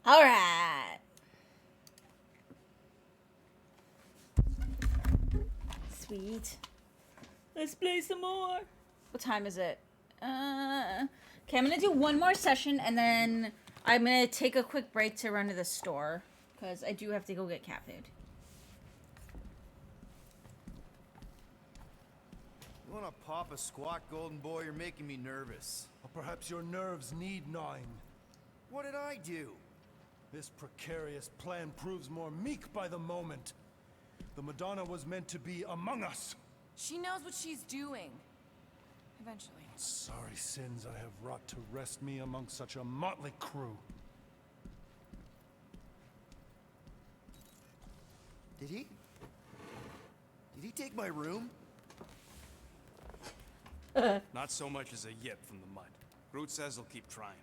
All right. Sweet. Let's play some more. What time is it? Okay, I'm gonna do one more session and then I'm gonna take a quick break to run to the store because I do have to go get cat food. You wanna pop a squat, golden boy? You're making me nervous. Or perhaps your nerves need gnawing. What did I do? This precarious plan proves more meek by the moment. The Madonna was meant to be among us. She knows what she's doing. Eventually. Sorry sins I have wrought to wrest me among such a motley crew. Did he? Did he take my room? Not so much as a yip from the mud. Groot says he'll keep trying.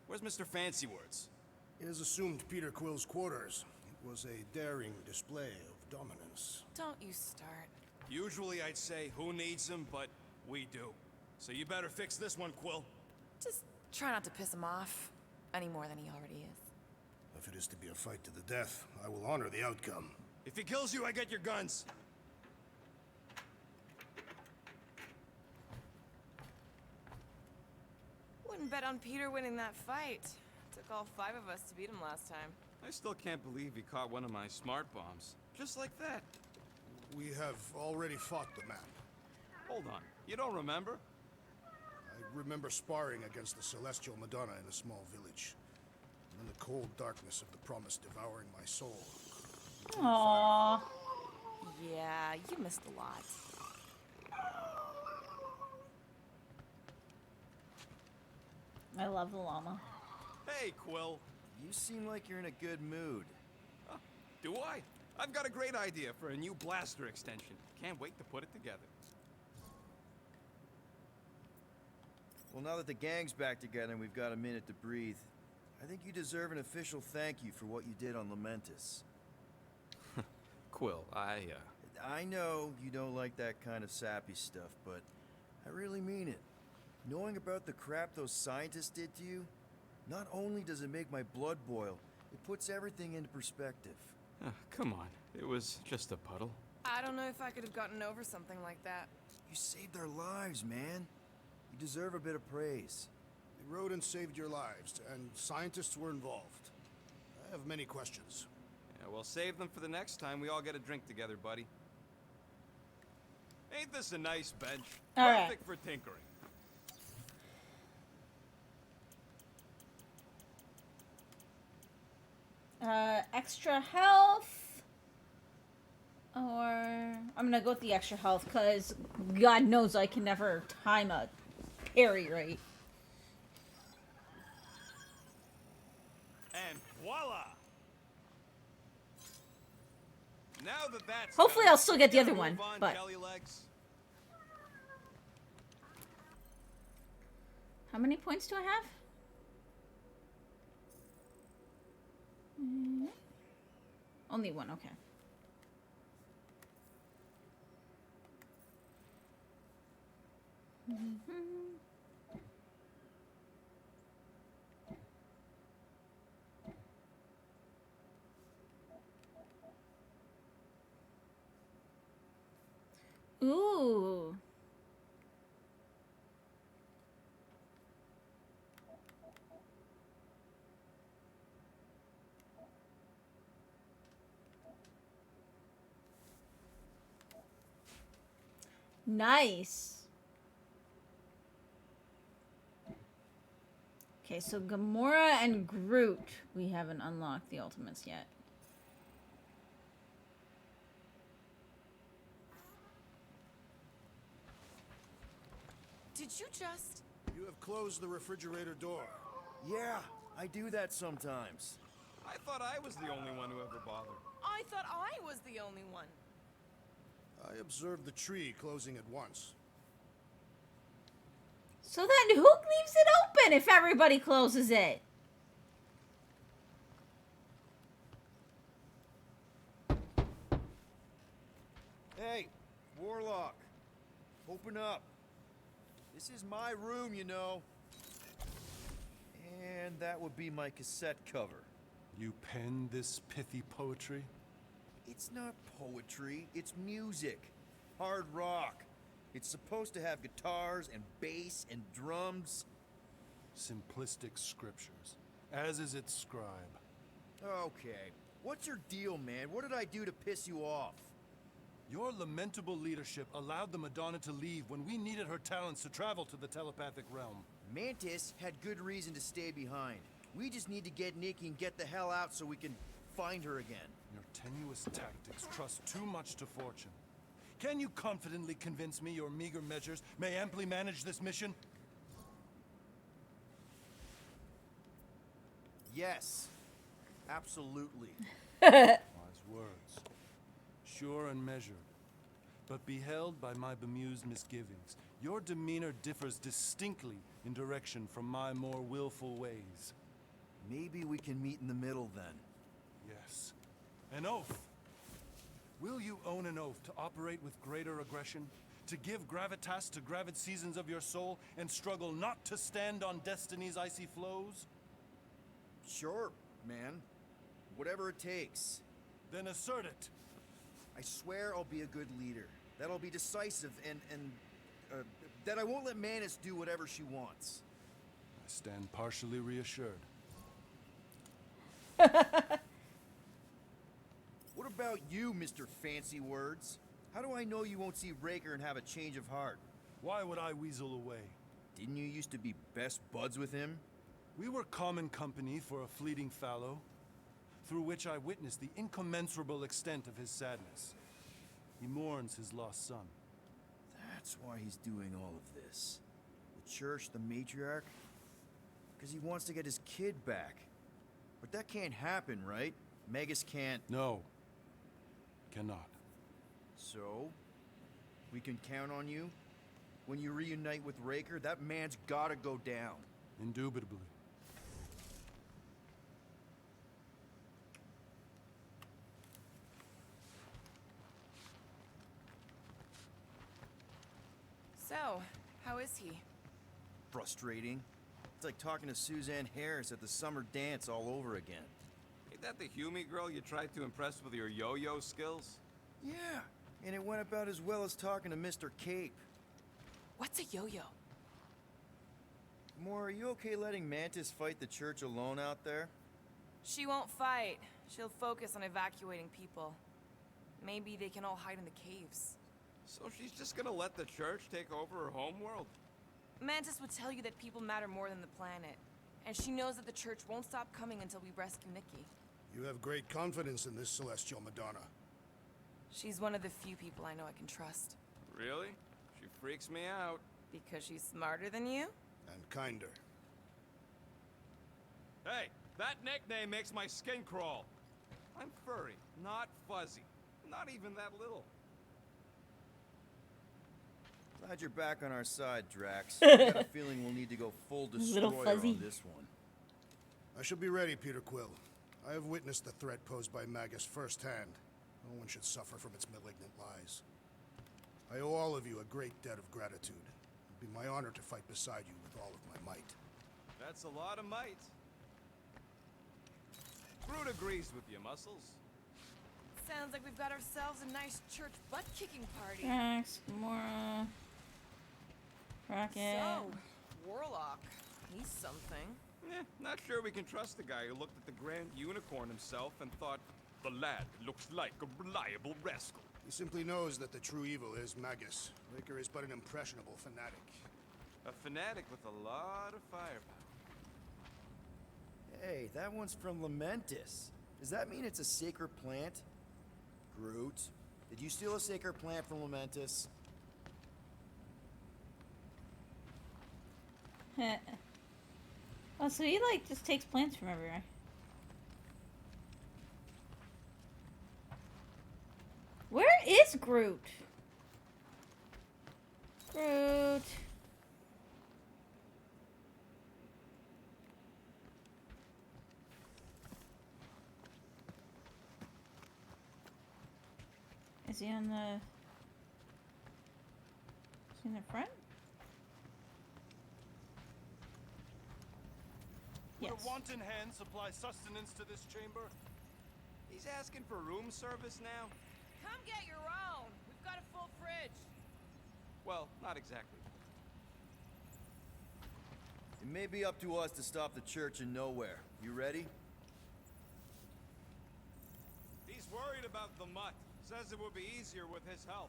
Where's Mr. Fancy Words? It is assumed Peter Quill's quarters. It was a daring display of dominance. Don't you start. Usually I'd say, who needs him, but we do. So you better fix this one, Quill. Just try not to piss him off any more than he already is. If it is to be a fight to the death, I will honor the outcome. If he kills you, I get your guns. Wouldn't bet on Peter winning that fight. Took all 5 of us to beat him last time. I still can't believe he caught one of my smart bombs. Just like that. We have already fought the man. Hold on. You don't remember? I remember sparring against the Celestial Madonna in a small village. And in the cold darkness of the promise devouring my soul. Aww. Yeah, you missed a lot. I love the llama. Hey, Quill. You seem like you're in a good mood. Huh, do I? I've got a great idea for a new blaster extension. Can't wait to put it together. Well, now that the gang's back together and we've got a minute to breathe, I think you deserve an official thank you for what you did on Lamentus. Quill, I know you don't like that kind of sappy stuff, but I really mean it. Knowing about the crap those scientists did to you, not only does it make my blood boil, it puts everything into perspective. come on. It was just a puddle. I don't know if I could have gotten over something like that. You saved their lives, man. You deserve a bit of praise. The rodents saved your lives, and scientists were involved. I have many questions. Yeah, we'll save them for the next time we all get a drink together, buddy. Ain't this a nice bench? All right. Perfect for tinkering. Extra health. Or I'm gonna go with the extra health because God knows I can never time a parry right. And voila! Now that's Hopefully done, I'll still get the other move one, on, but Kelly legs. how many points do I have? Only one, okay. Ooh. Nice. Okay, so Gamora and Groot, we haven't unlocked the ultimates yet. Did you just... You have closed the refrigerator door. Yeah, I do that sometimes. I thought I was the only one who ever bothered. I thought I was the only one. I observed the tree closing at once. So then who leaves it open if everybody closes it? Hey, Warlock. Open up. This is my room, you know. And that would be my cassette cover. You penned this pithy poetry? It's not poetry, it's music. Hard rock. It's supposed to have guitars and bass and drums. Simplistic scriptures, as is its scribe. Okay. What's your deal, man? What did I do to piss you off? Your lamentable leadership allowed the Madonna to leave when we needed her talents to travel to the telepathic realm. Mantis had good reason to stay behind. We just need to get Nikki and get the hell out so we can find her again. Your tenuous tactics trust too much to fortune. Can you confidently convince me your meager measures may amply manage this mission? Yes. Absolutely. Wise words. Sure and measured, but beheld by my bemused misgivings. Your demeanor differs distinctly in direction from my more willful ways. Maybe we can meet in the middle then. Yes. An oath. Will you own an oath to operate with greater aggression? To give gravitas to gravid seasons of your soul and struggle not to stand on destiny's icy flows? Sure, man. Whatever it takes. Then assert it. I swear I'll be a good leader. That I'll be decisive and that I won't let Mantis do whatever she wants. I stand partially reassured. What about you, Mr. Fancy Words? How do I know you won't see Raker and have a change of heart? Why would I weasel away? Didn't you used to be best buds with him? We were common company for a fleeting fallow, through which I witnessed the incommensurable extent of his sadness. He mourns his lost son. That's why he's doing all of this. The church, the matriarch? Because he wants to get his kid back. But that can't happen, right? Magus can't... No. Cannot. So? We can count on you? When you reunite with Raker, that man's gotta go down. Indubitably. So, how is he? Frustrating. It's like talking to Suzanne Harris at the summer dance all over again. Ain't that the Hume girl you tried to impress with your yo-yo skills? Yeah, and it went about as well as talking to Mr. Cape. What's a yo-yo? Moore, are you okay letting Mantis fight the church alone out there? She won't fight. She'll focus on evacuating people. Maybe they can all hide in the caves. So she's just gonna let the church take over her homeworld? Mantis would tell you that people matter more than the planet. And she knows that the church won't stop coming until we rescue Nikki. You have great confidence in this celestial Madonna. She's one of the few people I know I can trust. Really? She freaks me out. Because she's smarter than you? And kinder. Hey, that nickname makes my skin crawl. I'm furry, not fuzzy. Not even that little. Glad you're back on our side, Drax. I got a feeling we'll need to go full Little destroyer fuzzy. on this one. I shall be ready, Peter Quill. I have witnessed the threat posed by Magus firsthand. No one should suffer from its malignant lies. I owe all of you a great debt of gratitude. It'd be my honor to fight beside you with all of my might. That's a lot of might. Groot agrees with you, Muscles. Sounds like we've got ourselves a nice church butt-kicking party. Drax, Gamora, Rocket. So, Warlock. He's something. Not sure we can trust the guy who looked at the Grand Unicorn himself and thought, the lad looks like a reliable rascal. He simply knows that the true evil is Magus. Raker is but an impressionable fanatic. A fanatic with a lot of firepower. Hey, that one's from Lamentis. Does that mean it's a sacred plant? Groot, did you steal a sacred plant from Lamentis? Oh, so he like just takes plants from everywhere. Where is Groot? Groot. Is he on the... Is he in the front? Yeah. wanton hand supply sustenance to this chamber? He's asking for room service now? Come get your own. We've got a full fridge. Well, not exactly. It may be up to us to stop the church in nowhere. You ready? He's worried about the mutt. Says it would be easier with his help.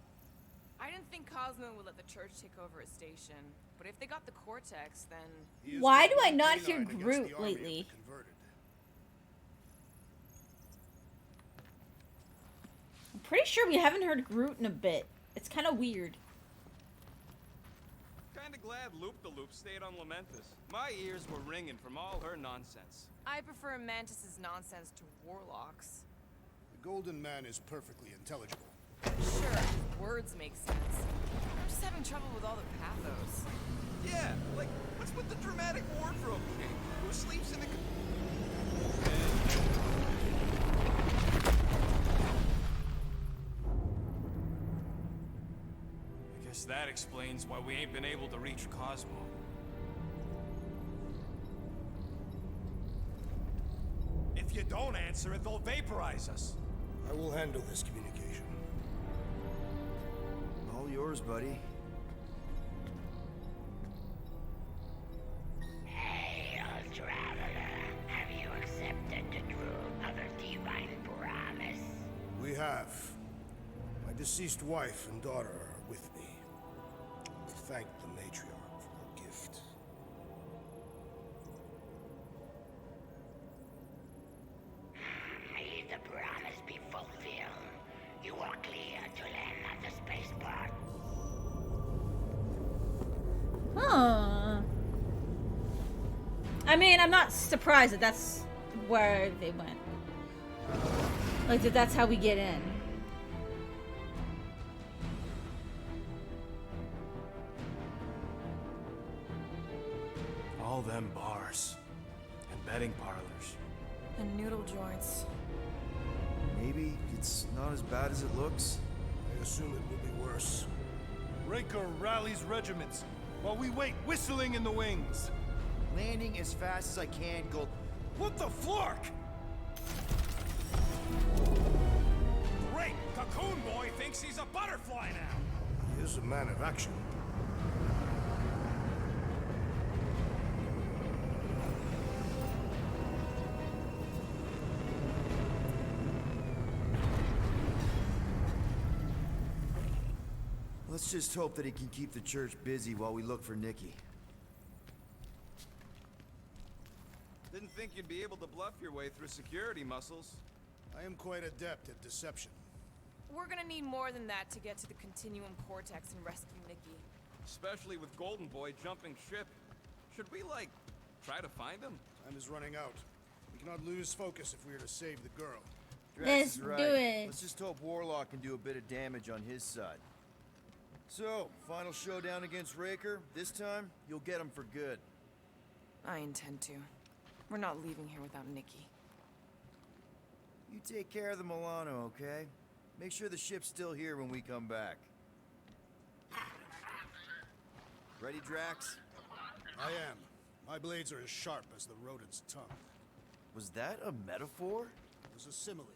I didn't think Cosmo would let the church take over a station. But if they got the Cortex, then... He is Why the do I one not canine hear against the Groot army of the lately? converted. I'm pretty sure we haven't heard Groot in a bit. It's kind of weird. Kinda glad Loop-the-Loop stayed on Lamentus. My ears were ringing from all her nonsense. I prefer Mantis's nonsense to Warlock's. The Golden Man is perfectly intelligible. Sure, words make sense. I'm just having trouble with all the pathos. Yeah, like, what's with the dramatic wardrobe king? Who sleeps in the... I guess that explains why we ain't been able to reach Cosmo. If you don't answer it, they'll vaporize us. I will handle this communication. All yours, buddy. Hail, traveler. Have you accepted the truth of a divine promise? We have. My deceased wife and daughter are with me. Thank the matriarch for her gift. May the promise be fulfilled. You are clear to land at the spaceport. Huh. I mean, I'm not surprised that that's where they went. Like, that that's how we get in. All them bars. And betting parlors. And noodle joints. Maybe it's not as bad as it looks. I assume it will be worse. Raker rallies regiments, while we wait whistling in the wings. Landing as fast as I can, go. What the flark? Great! Cocoon Boy thinks he's a butterfly now! He is a man of action. Let's just hope that he can keep the church busy while we look for Nikki. Didn't think you'd be able to bluff your way through security muscles. I am quite adept at deception. We're gonna need more than that to get to the Continuum Cortex and rescue Nikki. Especially with Golden Boy jumping ship. Should we, like, try to find him? Time is running out. We cannot lose focus if we are to save the girl. Drax Let's is right. do it. Let's just hope Warlock can do a bit of damage on his side. So, final showdown against Raker. This time, you'll get him for good. I intend to. We're not leaving here without Nikki. You take care of the Milano, okay? Make sure the ship's still here when we come back. Ready, Drax? I am. My blades are as sharp as the rodent's tongue. Was that a metaphor? It was a simile.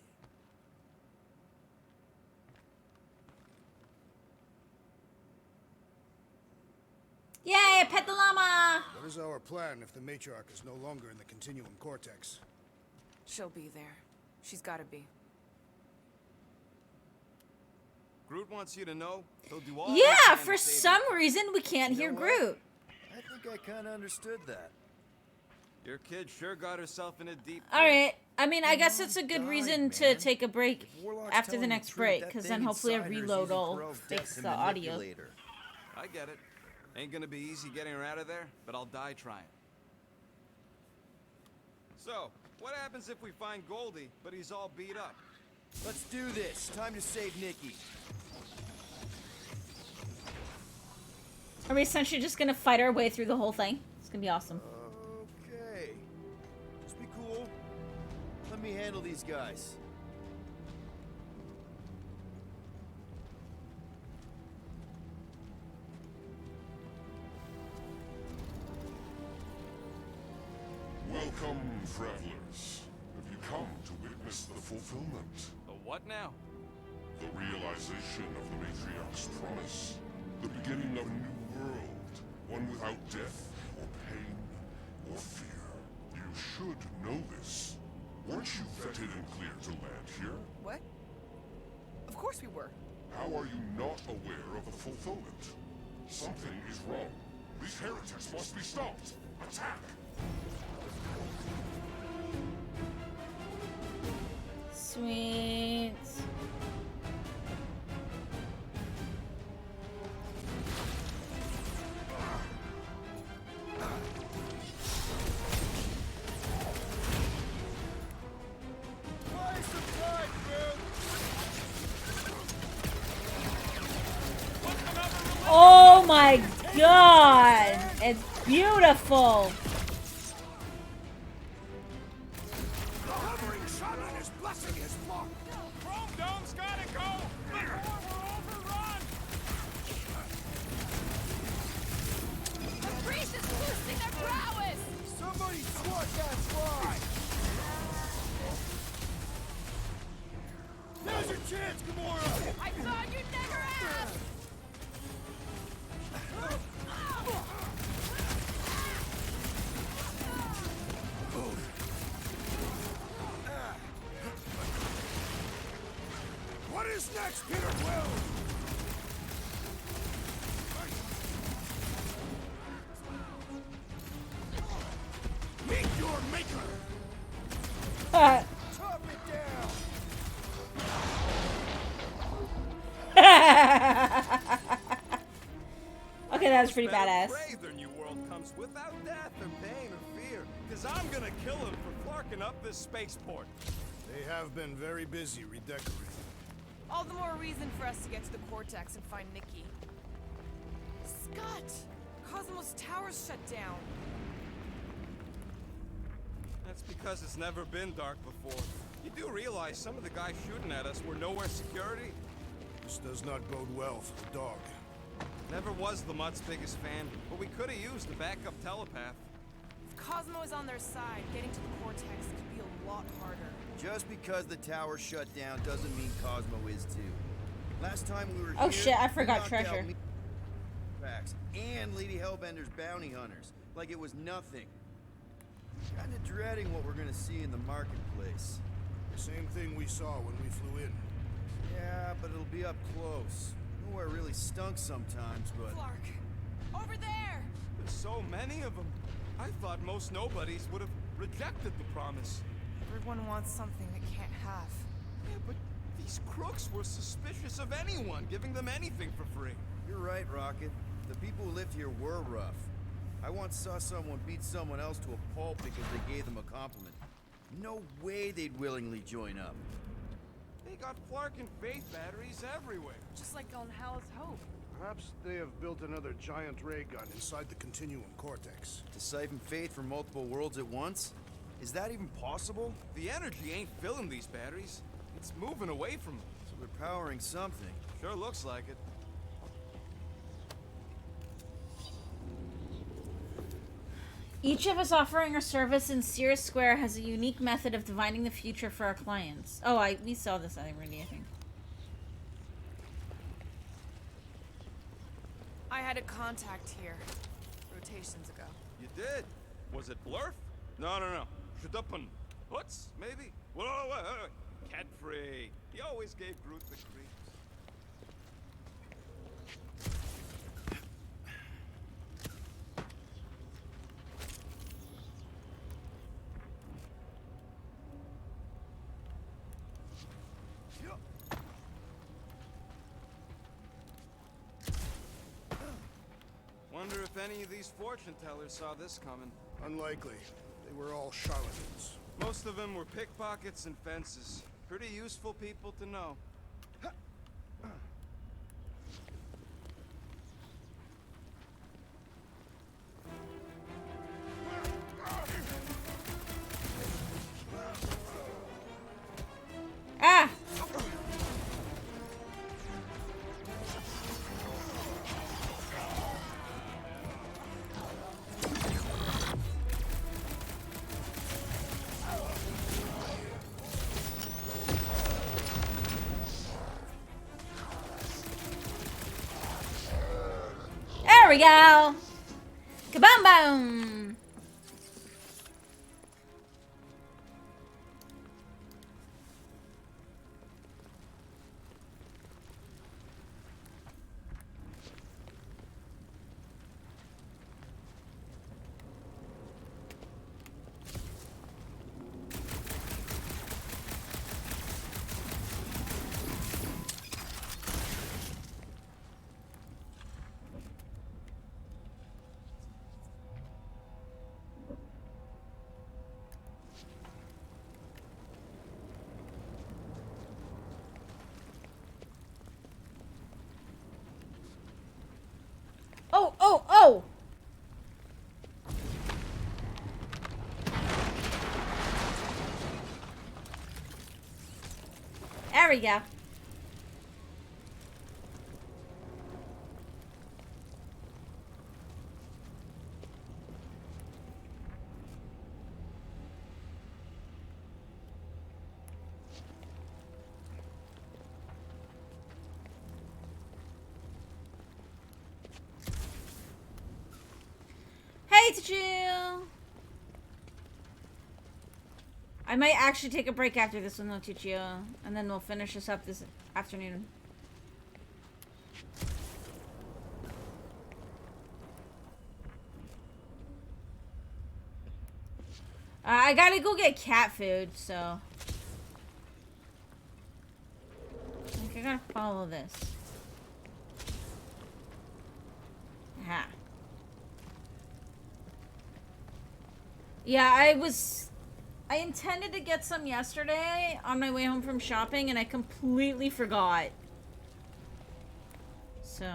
Yay, pet the llama! What is our plan if the matriarch is no longer in the Continuum Cortex? She'll be there. She's gotta be. Groot wants you to know he'll do all he Yeah, can to for save some reason we can't You hear know what? Groot. I think I kind of understood that. you. Your kid sure got herself in a deep... Alright, I mean, I guess it's a good died, reason to man. take a break If Warlock's after the telling next truth, break, that because thing then hopefully a inside her is reload using will Crow's fix death to the audio. manipulate her. I get it. Ain't gonna be easy getting her out of there, but I'll die trying. So, what happens if we find Goldie, but he's all beat up? Let's do this. Time to save Nikki. Are we essentially just gonna fight our way through the whole thing? It's gonna be awesome. Okay. Just be cool. Let me handle these guys. Welcome Welcome, travelers. Have you come to witness the fulfillment? The what now? The realization of the Matriarch's promise. The beginning of a new world. One without death, or pain, or fear. You should know this. Weren't you vetted and cleared to land here? What? Of course we were. How are you not aware of the fulfillment? Something is wrong. These heretics must be stopped. Attack! Sweet. Oh my god! It's beautiful! The hovering shaman is blessing his flock. Chrome Dome's gotta go! Before we're overrun! The priest is boosting their prowess! Somebody swat that fly! Now's your chance, Gamora! I thought you'd never ask! What is next, Peter Quill? Meet your maker! Chop it down! Okay, that was pretty Better badass. pray their new world comes without death or pain or fear, because I'm gonna kill him for flarking up this spaceport. They have been very busy redecorating. All the more reason for us to get to the Cortex and find Nikki. Scott! Cosmos Tower's shut down. That's because it's never been dark before. You do realize some of the guys shooting at us were nowhere security? This does not bode well for the dog. Never was the Mutt's biggest fan, but we could have used a backup telepath. If Cosmo is on their side, getting to the Cortex could be a lot harder. Just because the tower shut down doesn't mean Cosmo is too. Last time we were Oh here, shit, I we forgot knocked out Treasure. Facts and Lady Hellbender's bounty hunters, like it was nothing. Kinda dreading what we're gonna see in the marketplace. The same thing we saw when we flew in. Yeah, but it'll be up close. Nowhere really stunk sometimes, but... Clark! Over there! There's so many of them. I thought most nobodies would have rejected the promise. Everyone wants something they can't have. Yeah, but these crooks were suspicious of anyone giving them anything for free. You're right, Rocket. The people who lived here were rough. I once saw someone beat someone else to a pulp because they gave them a compliment. No way they'd willingly join up. They got Flark and Faith batteries everywhere. Just like on Hal's Hope. Perhaps they have built another giant ray gun inside the Continuum Cortex. To siphon Faith from multiple worlds at once? Is that even possible? The energy ain't filling these batteries. It's moving away from them. So they're powering something. Sure looks like it. Each of us offering our service in Sears Square has a unique method of divining the future for our clients. Oh, we saw this already, I think. I had a contact here. Rotations ago. You did? Was it Blurf? No. Shadupun. Hutz, maybe? Whoa, Cadfrey. He always gave Groot the creeps. Wonder if any of these fortune tellers saw this coming. Unlikely. They were all charlatans. Most of them were pickpockets and fences. Pretty useful people to know. Ah! we go. Kaboom boom. Oh, oh, oh! There we go. Hey, Chichu! I might actually take a break after this one, though, Chichu. And then we'll finish this up this afternoon. I gotta go get cat food, so... I think I gotta follow this. Aha. Yeah, I intended to get some yesterday on my way home from shopping, and I completely forgot. So...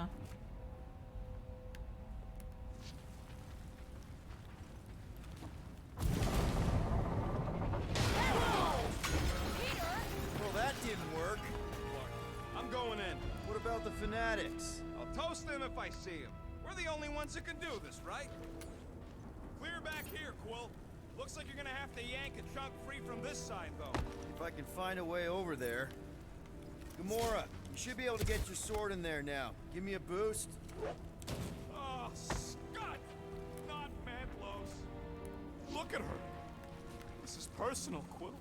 Well, that didn't work. I'm going in. What about the fanatics? I'll toast them if I see them. We're the only ones that can do this, right? Clear back here, Quill. Looks like you're gonna have to yank a chunk free from this side, though. If I can find a way over there. Gamora, you should be able to get your sword in there now. Give me a boost. Oh, Scott! Not Mantlos. Look at her. This is personal, Quill.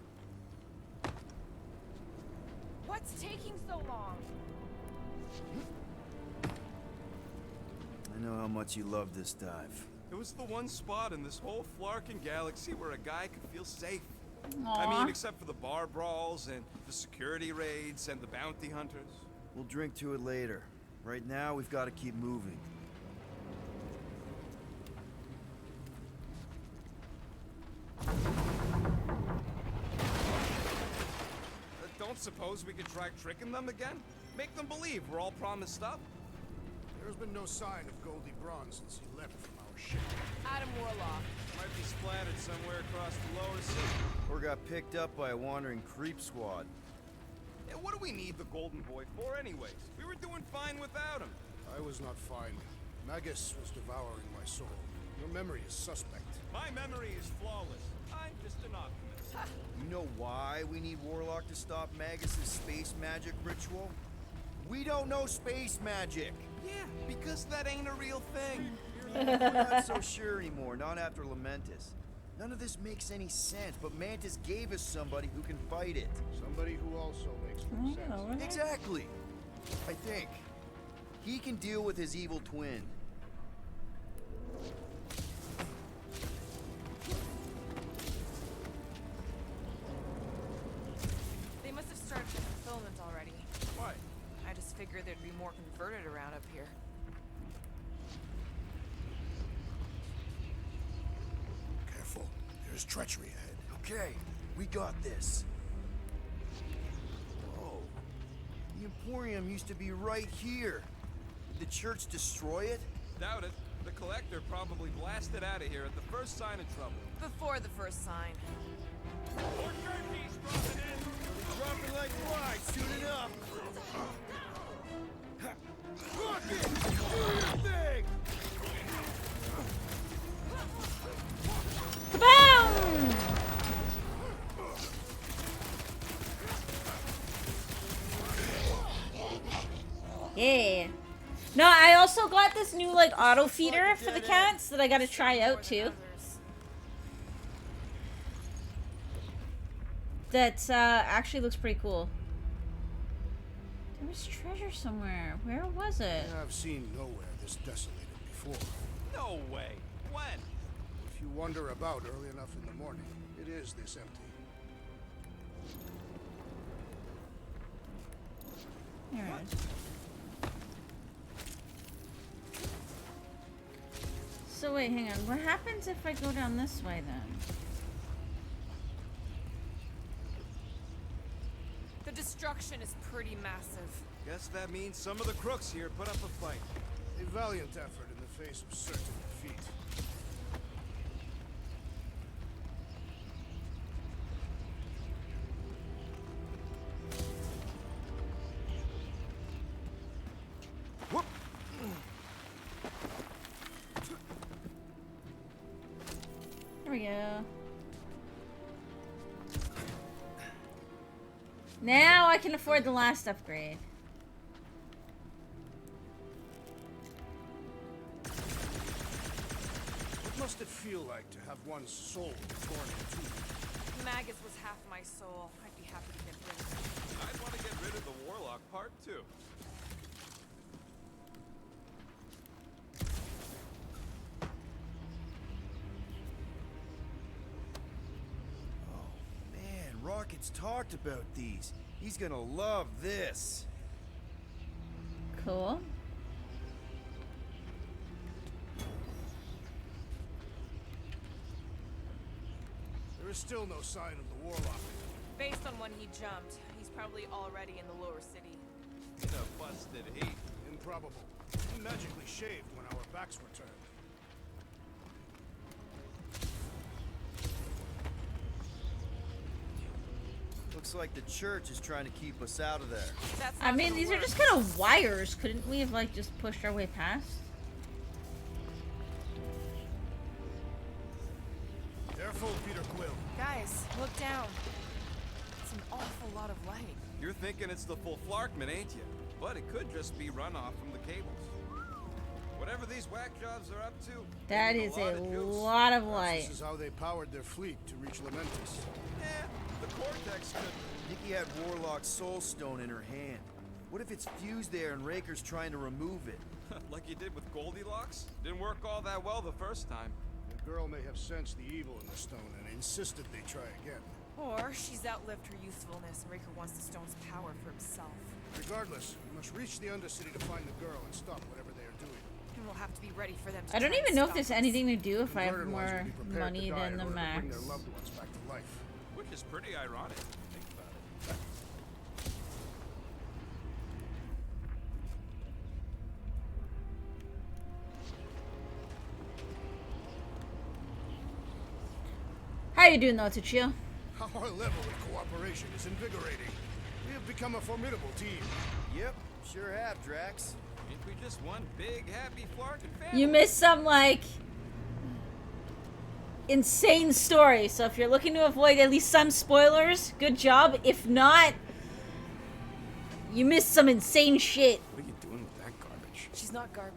What's taking so long? I know how much you love this dive. It was the one spot in this whole Flarkin galaxy where a guy could feel safe. Aw. I mean, except for the bar brawls and the security raids and the bounty hunters. We'll drink to it later. Right now, we've got to keep moving. Don't suppose we could try tricking them again? Make them believe we're all promised stuff? There's been no sign of Goldie Braun since he left from our ship. Adam Warlock. Might be splattered somewhere across the lower sea. Or got picked up by a wandering creep squad. Yeah, what do we need the Golden Boy for anyways? We were doing fine without him. I was not fine. Magus was devouring my soul. Your memory is suspect. My memory is flawless. I'm just an optimist. You know why we need Warlock to stop Magus' space magic ritual? We don't know space magic! Yeah, because that ain't a real thing. We're not so sure anymore, not after Lamentus. None of this makes any sense, but Mantis gave us somebody who can fight it. Somebody who also makes no sense. Exactly! I think. He can deal with his evil twin. They must have started the fulfillment already. Why? I just figured there'd be more converted around up here. Careful. There's treachery ahead. Okay, we got this. Oh. The Emporium used to be right here. Did the church destroy it? Doubt it. The Collector probably blasted out of here at the first sign of trouble. Before the first sign. More turkeys dropping in! Dropping like flies, soon enough. Fuck it! Do your thing! Kaboom! Yeah. No, I also got this new like auto feeder for the cats that I gotta try out too. That actually looks pretty cool. There was treasure somewhere. Where was it? I've seen nowhere this desolated before. No way. When? If you wander about early enough in the morning, it is this empty. There it is. So wait, hang on. What happens if I go down this way then? The destruction is pretty massive. Guess that means some of the crooks here put up a fight. A valiant effort in the face of certain defeat. Whoop! There we go. Now I can afford the last upgrade. What must it feel like to have one's soul torn in two? Magus was half my soul. I'd be happy to get rid of it. I'd want to get rid of the Warlock part, too. Man, Rocket's talked about these. He's gonna love this. Cool. There is still no sign of the Warlock. Based on when he jumped, he's probably already in the lower city. In a busted heat. Improbable. He magically shaved when our backs were turned. Looks like the church is trying to keep us out of there. That's I not mean, gonna these are work. just kind of wires. Couldn't we have like just pushed our way past? Careful, Peter Quill. Guys, look down. It's an awful lot of light. You're thinking it's the full Flarkman, ain't you? But it could just be runoff from the cables. Whatever these whack jobs are up to. That they need is a of juice. lot of This light. is how they powered their fleet to reach Lamentus. The Cortex could. Nikki had Warlock's soul stone in her hand. What if it's fused there and Raker's trying to remove it? Like you did with Goldilocks? Didn't work all that well the first time. The girl may have sensed the evil in the stone and insisted they try again. Or she's outlived her usefulness and Raker wants the stone's power for himself. Regardless, we must reach the Undercity to find the girl and stop whatever they are doing. And we'll have to be ready for them to I don't try and even know if stop there's us. anything to do if I have Converted ones will more be prepared money to die than in the order to max. bring their loved ones back to life. Which is pretty ironic if you think about it. How you doing though, Tuccio? Our level of cooperation is invigorating. We have become a formidable team. Yep, sure have, Drax. Ain't we just one big happy Flarkin family? You missed some like insane story. So if you're looking to avoid at least some spoilers, good job. If not, you missed some insane shit. What are you doing with that garbage? She's not garbage.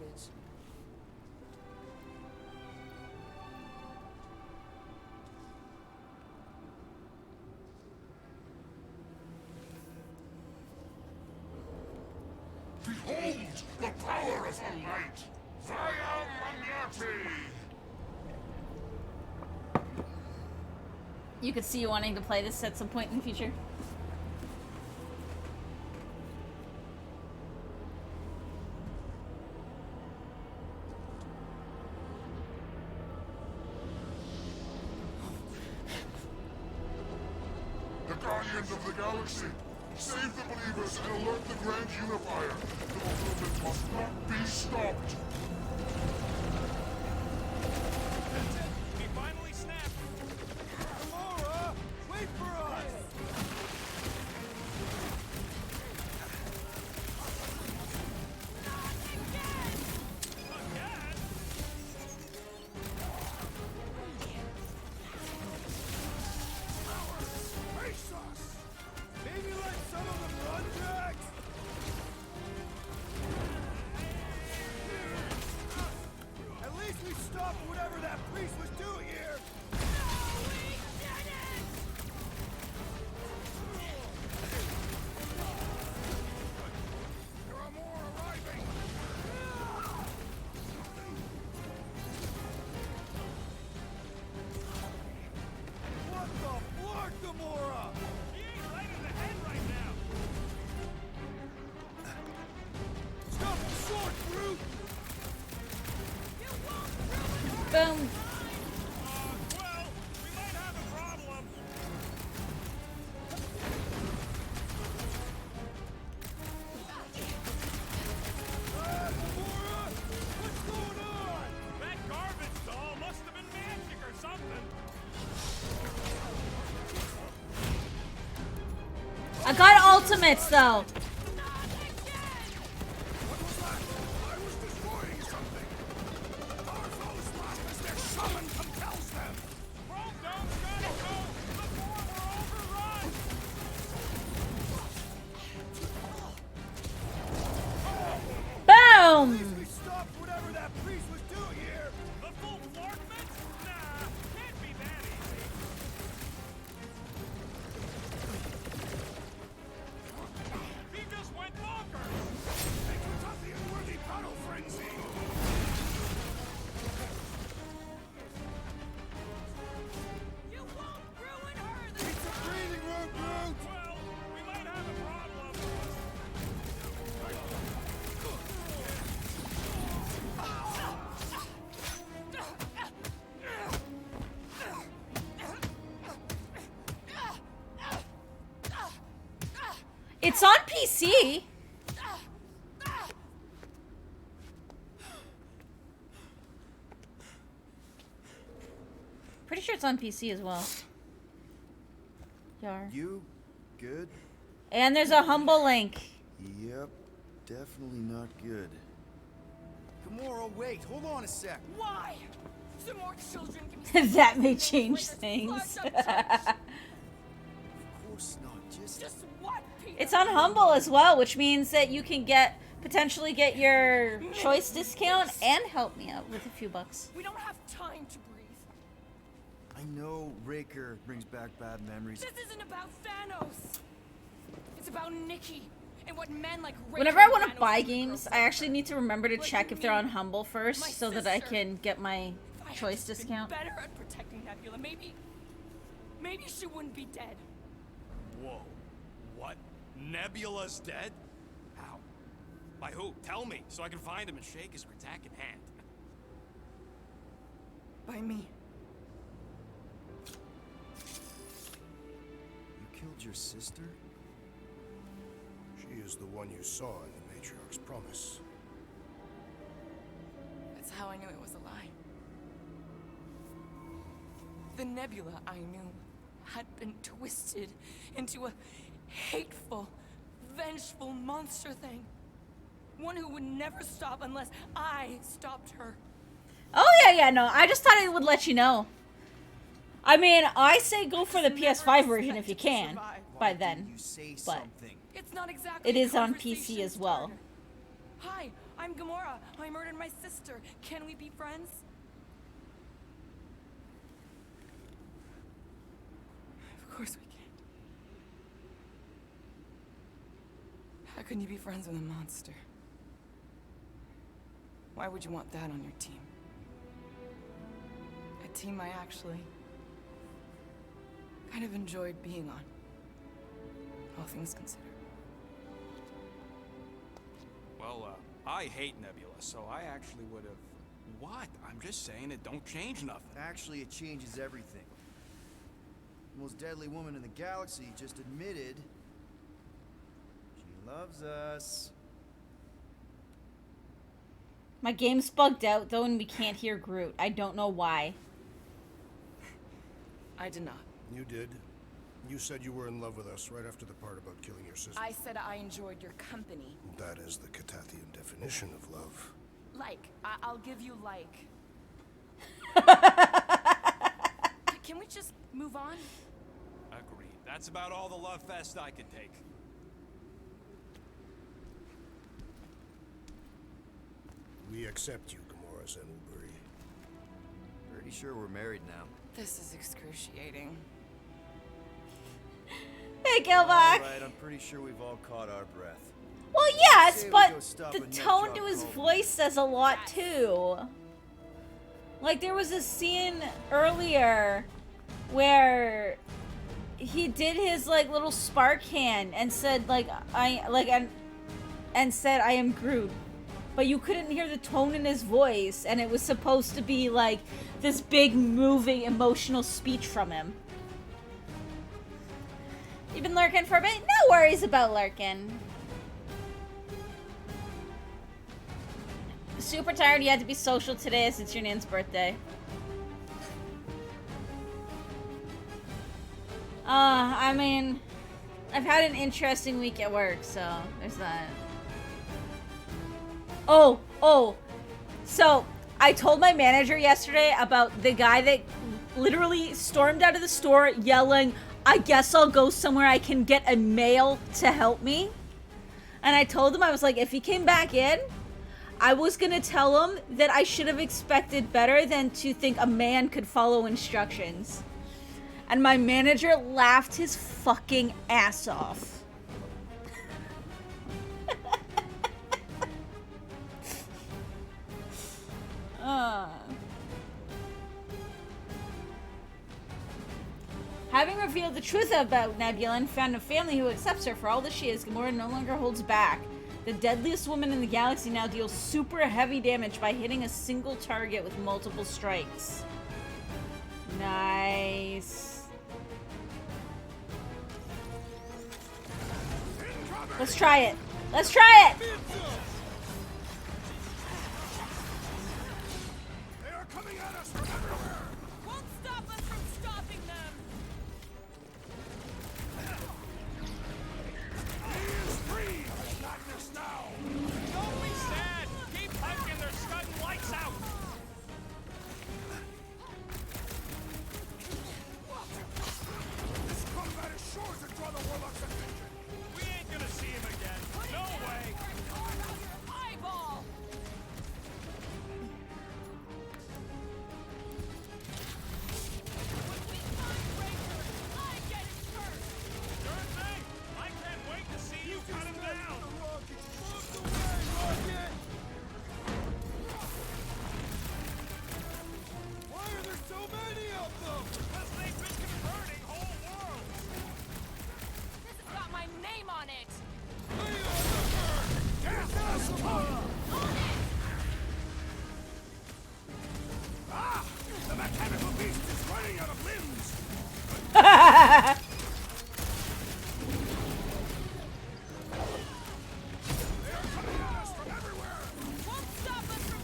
Behold the power of the light! Via Magnati! You could see you wanting to play this at some point in the future. The Guardians of the Galaxy! Save the believers and alert the Grand Unifier! The movement must not be stopped! That's it. We finally snapped. Laura, wait for us. Face us! Maybe let some of them run, Drax. boom. Well, we might have a problem. Gamora! What's going on? That garbage doll must have been magic or something. I got ultimates though. What was that? I was destroying something. Our foes laugh as their summon compels them. Rome Dome's gotta go before we're overrun. Boom. We stopped whatever that priest was doing here. The full Flarkman? Nah, can't be that easy. He just went bonkers. They took off the unworthy battle frenzy. You won't ruin her! It's a breathing room, Groot. Well, we might have a problem. It's on PC. Pretty sure it's on PC as well. Yar. You good? And there's a humble link. Yep, definitely not good. Gamora, wait, hold on a sec. Why? Some more children can be That may change Like this things. flash up church. Of course not, Just what, Peter? It's on Humble as well, which means that you can potentially get your choice discount and help me out with a few bucks. We don't have time to breathe. I know Raker brings back bad memories. This isn't about Thanos. It's about Nikki and what men like Raker Whenever I and want Thanos to buy do to games, girls I like actually her. need to remember to Like check if they're me, on Humble first my so that I sister. can get my If I had choice just been discount. better at protecting Nebula, maybe she wouldn't be dead. Whoa. What? Nebula's dead? How? By who? Tell me, so I can find him and shake his Ratak in hand. By me. You killed your sister? She is the one you saw in the Matriarch's promise. That's how I knew it was a lie. The Nebula I knew had been twisted into a hateful, vengeful monster thing. One who would never stop unless I stopped her. Oh, yeah, no. I just thought I would let you know. I mean, I say go for the PS5 version if you can by then. You say but- something. It's not exactly It is on conversation PC as well. starter. Hi, I'm Gamora. I murdered my sister. Can we be friends? Of course we can. How can you be friends with a monster? Why would you want that on your team? A team I actually kind of enjoyed being on. All things considered. Well, I hate Nebula, so I actually would have... What? I'm just saying it don't change nothing. Actually, it changes everything. The most deadly woman in the galaxy just admitted she loves us. My game's bugged out, though, and we can't hear Groot. I don't know why. I did not. You did. You said you were in love with us right after the part about killing your sister. I said I enjoyed your company. That is the Catathian definition of love. Like, I'll give you like. Can we just move on? Agreed. That's about all the love fest I can take. We accept you, Gamora Zenuburi. Pretty sure we're married now. This is excruciating. Hey, Gilbach! Alright, I'm pretty sure we've all caught our breath. Well, yes, Say we but go stop the a nut tone job to his called- voice says a lot, too. Like, there was a scene earlier where he did his, like, little spark hand and said, like, and said, I am Groot. but you couldn't hear the tone in his voice, and it was supposed to be like this big, moving, emotional speech from him. You've been lurking for a bit? No worries about lurking. Super tired. You had to be social today as it's your nan's birthday. I mean, I've had an interesting week at work, so there's that. Oh. So, I told my manager yesterday about the guy that literally stormed out of the store yelling, I guess I'll go somewhere I can get a male to help me. And I told him, I was like, if he came back in, I was gonna tell him that I should have expected better than to think a man could follow instructions. And my manager laughed his fucking ass off. Having revealed the truth about Nebula and found a family who accepts her for all that she is, Gamora no longer holds back. The deadliest woman in the galaxy now deals super heavy damage by hitting a single target with multiple strikes. Nice. Let's try it. Let's try it! They are coming at us from everywhere! Won't stop us from stopping them! He is free! Madness now! Don't be sad! Keep punching their sudden lights out! This combat is sure to draw the warlock's attention! We ain't gonna see him again. No way! Eyeball! I get it first! Sure thing! I can't wait to see you cut him down! Why are there so many of them? Because they've been converting whole worlds! This has got my name on it! Death has come! Ah! The mechanical beast is running out of limbs! They are coming at us from everywhere! Won't stop us from...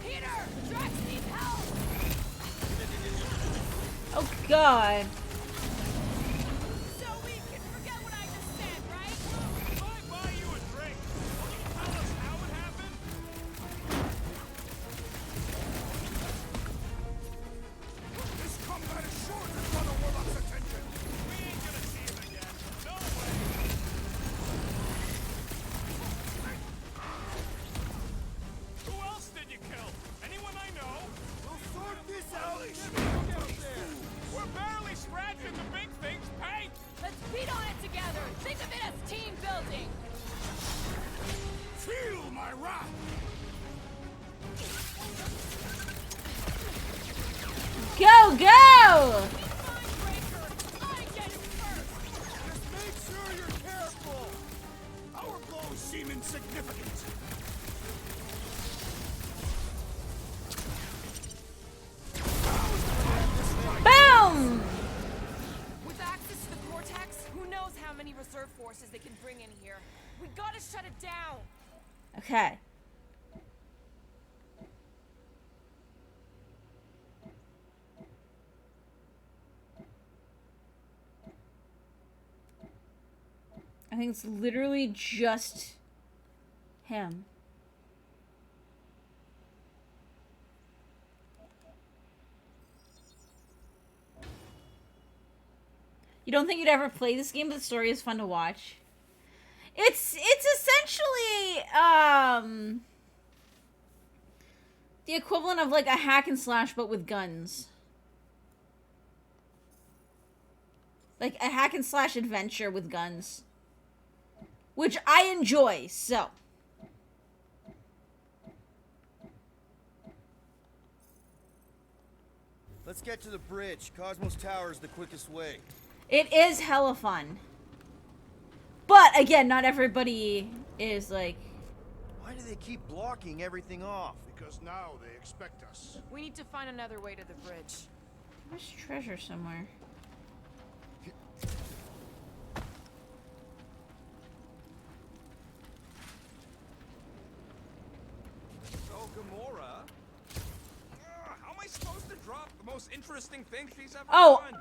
Peter! Drax needs help! Oh god. So we can forget what I just said, right? If I buy you a drink, will you tell us how it happened? This combat is sure to draw the warlock's attention! We ain't gonna see him again. No way! Who else did you kill? Anyone I know? We'll sort this out! We're barely scratching the big thing's paint! Let's beat on it together! Think of it as team building! Feel my wrath! Go, go! Mindbreaker! I get it first! Just make sure you're careful! Our blows seem insignificant. Boom! With access to the Cortex, who knows how many reserve forces they can bring in here. We gotta shut it down! Okay. I think it's literally just him. You don't think you'd ever play this game, but the story is fun to watch? It's essentially the equivalent of like a hack and slash but with guns. Like a hack and slash adventure with guns. Which I enjoy, so. Let's get to the bridge. Cosmos Tower is the quickest way. It is hella fun. But But again, not everybody is like... Why do they keep blocking everything off? Because now they expect us. We need to find another way to the bridge. There's treasure somewhere. So, Gamora... how am I supposed to drop the most interesting thing she's ever Oh. done?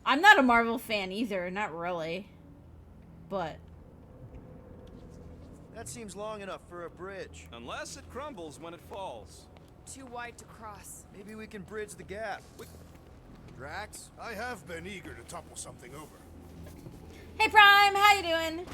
I'm not a Marvel fan either, not really. But... That seems long enough for a bridge. Unless it crumbles when it falls. Too wide to cross. Maybe we can bridge the gap. Drax? I have been eager to topple something over. Hey Prime, how you doing?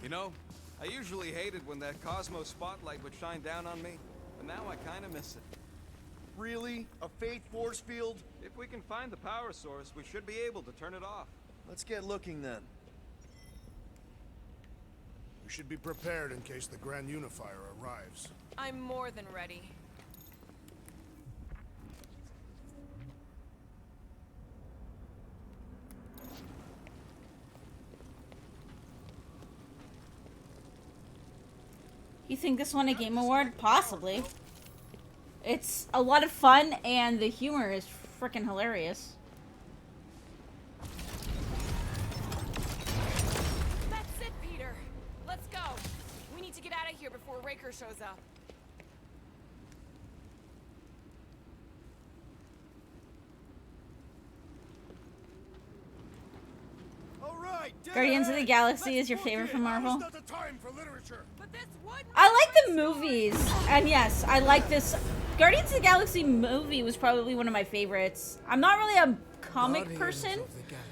You know, I usually hated when that Cosmo spotlight would shine down on me, but now I kinda miss it. Really? A faith force field? If we can find the power source, we should be able to turn it off. Let's get looking then. We should be prepared in case the Grand Unifier arrives. I'm more than ready. You think this won a Game Award? Possibly. It's a lot of fun and the humor is freaking hilarious. That's it, Peter. Let's go. We need to get out of here before Raker shows up. All right, Guardians of the Galaxy is your favorite from Marvel? Now's not the time for literature. But this would... I like the movies, and yes, I like this. Guardians of the Galaxy movie was probably one of my favorites. I'm not really a comic person,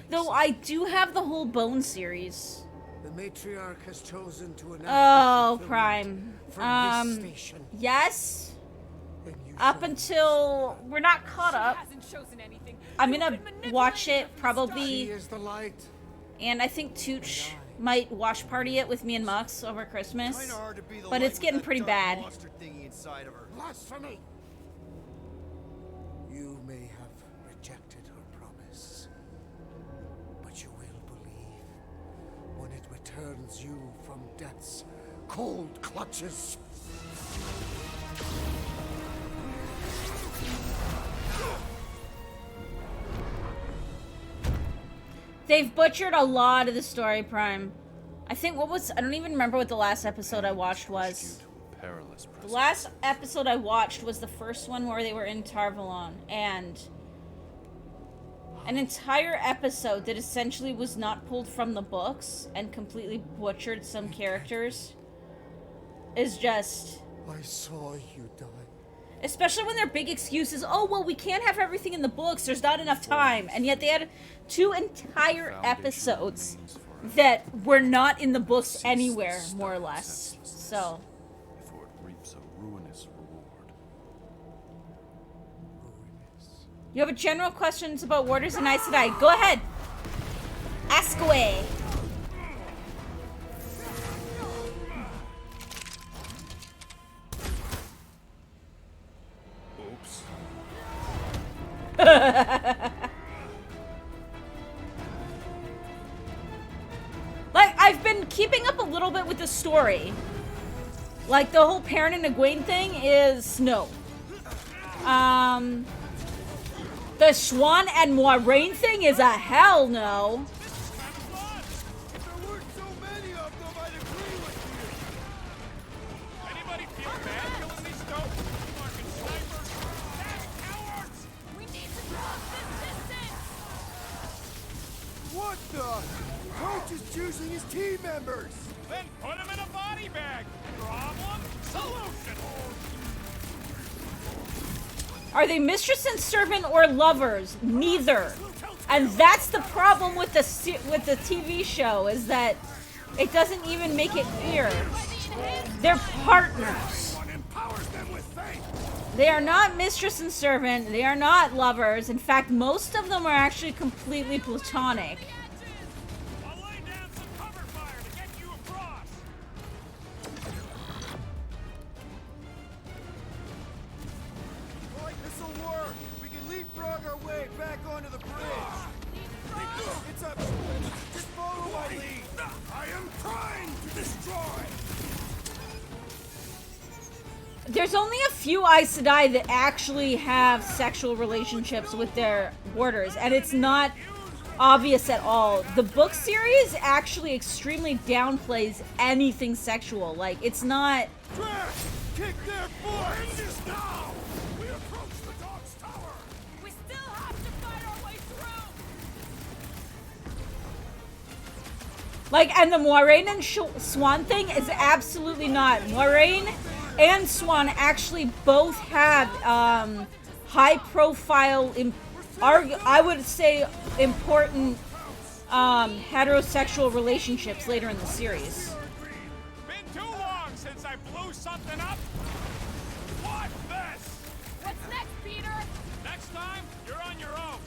though I do have the whole Bone series. The matriarch has chosen to announce Oh, the fulfillment Prime. from this station. Yes. And you Up shall until we're not caught She up. hasn't chosen anything. I'm You've gonna been watch manipulating it her from probably, She is the light. and I think Tooch might watch party it with me and Mux over Christmas. Kinda hard to be the But light it's with getting that pretty dark bad. monster thingy inside of her. Blasphemy! You may have rejected her promise, but you will believe when it returns you from death's cold clutches. They've butchered a lot of the story, Prime. I think I don't even remember what the last episode I watched was. Perilous The last episode I watched was the first one where they were in Tarvalon, and an entire episode that essentially was not pulled from the books and completely butchered some characters is just... I saw you die. Especially when their big excuse is, oh, well, we can't have everything in the books, there's not enough time. And yet they had 2 entire episodes that were not in the books anywhere, more or less. So... before it reaps a ruinous reward. You have a general questions about Warders and Aes Sedai. Go ahead. Ask away. Oops. Like, I've been keeping up a little bit with the story. Like, the whole Perrin and Egwene thing is no. The Swan and Moiraine thing is a hell no. There weren't so many of them, I'd agree with you. Anybody feel bad killing these dopes? Fucking snipers! Damn cowards! We need to cross this distance! What the? Coach is choosing his team members. Then put them in a body bag! Problem? Solution! Are they mistress and servant or lovers? Neither. And that's the problem with the TV show, is that it doesn't even make it clear. They're partners. They are not mistress and servant. They are not lovers. In fact, most of them are actually completely platonic. I'll lay down some cover fire to get you across! Like there's only a few Aes Sedai that actually have sexual relationships with their warders, and it's not obvious at all. The book series actually extremely downplays anything sexual. Like, it's not... Kick their force! Now! We approach the dog's tower! We still have to fight our way through. Like, and the Moiraine and Swan thing is absolutely not. Moiraine and Swan actually both have high-profile, I would say important heterosexual relationships later in the series. Been too long since I blew something up. What this? What's next, Peter? Next time, you're on your own.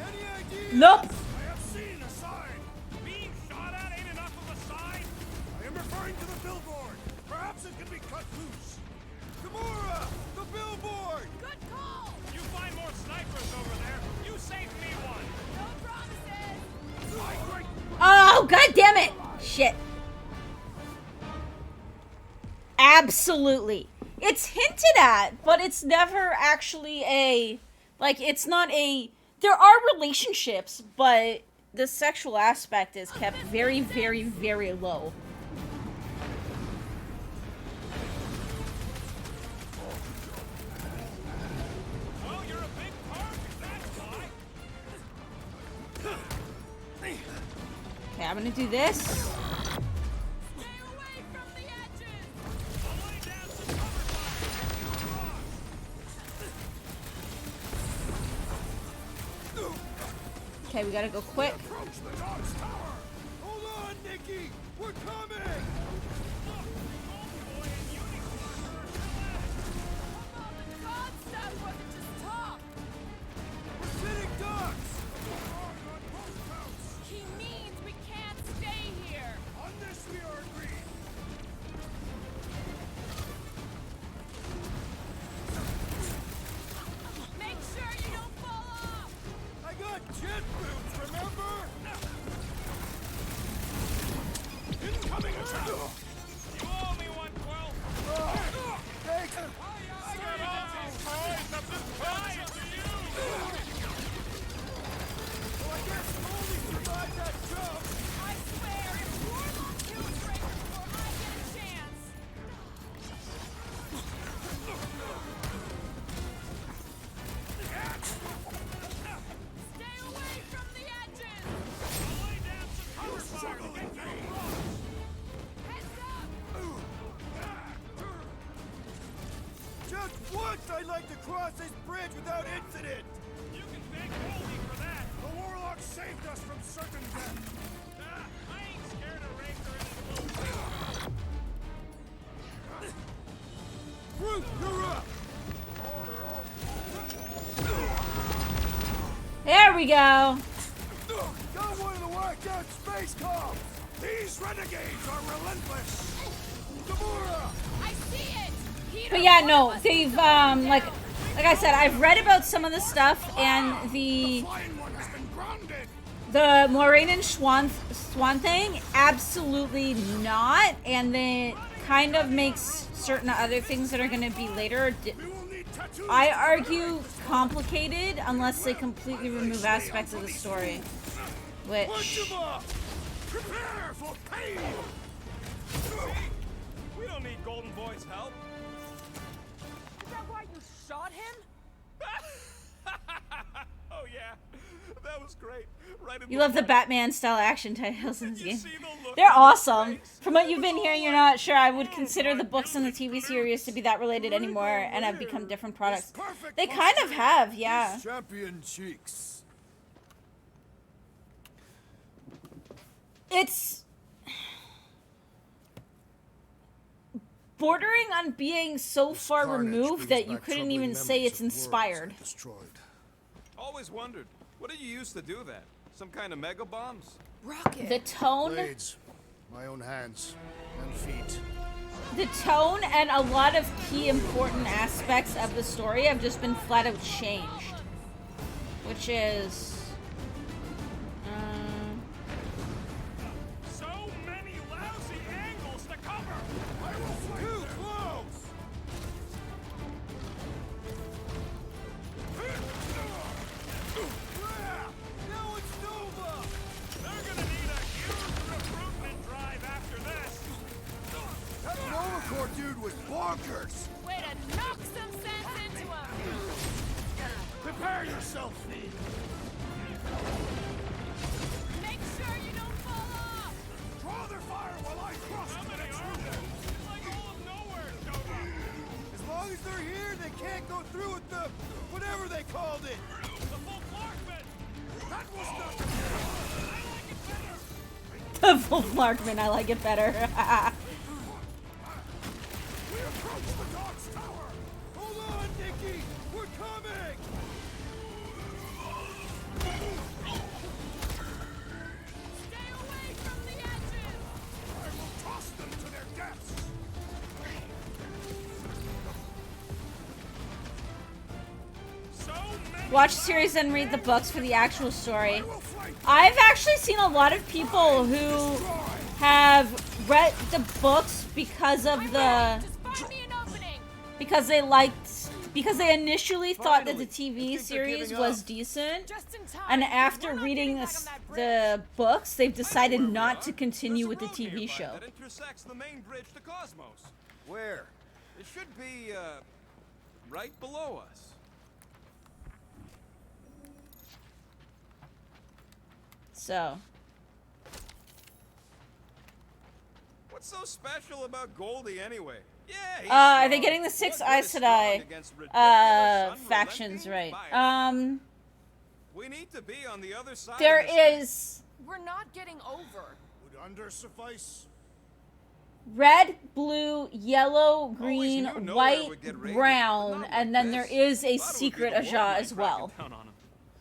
Any ideas? Nope. I have seen a sign. Being shot at ain't enough of a sign. I am referring to the billboard. Perhaps it can be cut loose. Gamora! The billboard! Good call. You find more snipers over there. You save me one. No promises. Oh, god damn it! Shit. Absolutely. It's hinted at, but it's never actually a... Like, it's not a... There are relationships, but the sexual aspect is kept very, very, very low. Well, you're a big part, that's why. Okay, I'm gonna do this. Stay away from the edges. I'll lay down some cover fire. Okay, we gotta go quick. Approach the dog's tower! Hold on, Nikki! We're coming! The god said wasn't just talk. We're sitting ducks! He means we can't stay here. On this we are agreed. Make sure you don't fall off. I got jet boots, remember? Incoming attack! You owe me one, Quill. Thanks! I got all these toys. I'm just trying to use. So I guess Moldy survived that jump! I swear, if Warlock kills Raker before I get a chance. Stay away from the edges. I'll lay down some cover fire to get you across. Heads up. Just once I'd like to cross this bridge without incident! You can thank Goldie for that. The Warlock saved us from certain death! I ain't scared of Raker anymore. Groot, you're up! There we go. Got one of the whacked out space cops! These renegades are relentless! Gamora! I see it. Peter, But yeah, one no, of us they've, is going like down. I said, I've read about some of the stuff, and the Flying one has been grounded! Moiraine and Swan thing, absolutely not, and then kind of makes certain other things that are going to be later. We will need tattoos! I argue complicated unless they completely remove aspects of the story, Punch which him up! Prepare for pain! We don't need Golden Boy's help. Is that why you shot him? Oh yeah, that was great. Right in you love the Batman style action titles in this Did you game. see the look They're on his awesome. face? From what you've been hearing, you're not sure I would consider the books and the TV series to be that related anymore, and have become different products. They kind of have, yeah. Champion cheeks. It's bordering on being so far Carnage removed brings that you back couldn't troubling even say memories it's of worlds inspired. I destroyed. Always wondered, what did you use to do that? Some kind of mega bombs? Rocket. The tone, Blades, my own hands and feet. the tone, and a lot of key important aspects of the story have just been flat out changed, which is. So many lousy angles bonkers! Way to knock some sense into him! Prepare yourself, Fiend! Make sure you don't fall off! Draw their fire while I cross How the many next are room! there? It's like all of nowhere showed up. As long as they're here, they can't go through with the whatever they called it. The full Clarkman. That was not... Full Markman, I like it better. We approach the dog's tower! Hold on, Nicky! We're coming! Stay away from the edges! I will toss them to their deaths! So many. Watch the series and read the books for the actual story. I've actually seen a lot of people who have read the books because of the Just find me an opening! because they initially thought that the Finally. I TV think they're series giving was up. decent, Just in time. and because after we're not reading getting back on that bridge. the books, they've decided Where we not are, to continue there's with a the road TV nearby show. That intersects the main bridge to Cosmos. Where? It should be, right below us. So, What's so special about Goldie anyway? Yeah, he's are they strong. getting the 6 What good Aes is strong Sedai against ridiculous, factions unrelenting right? fire? We need to be on the other side. There of this is We're not getting over. Would under suffice? red, blue, yellow, green, knew nowhere white, would get raided, brown, but not and like then there this. is a Thought it would be secret the Aja Lord as Knight well. cracking down on 'em.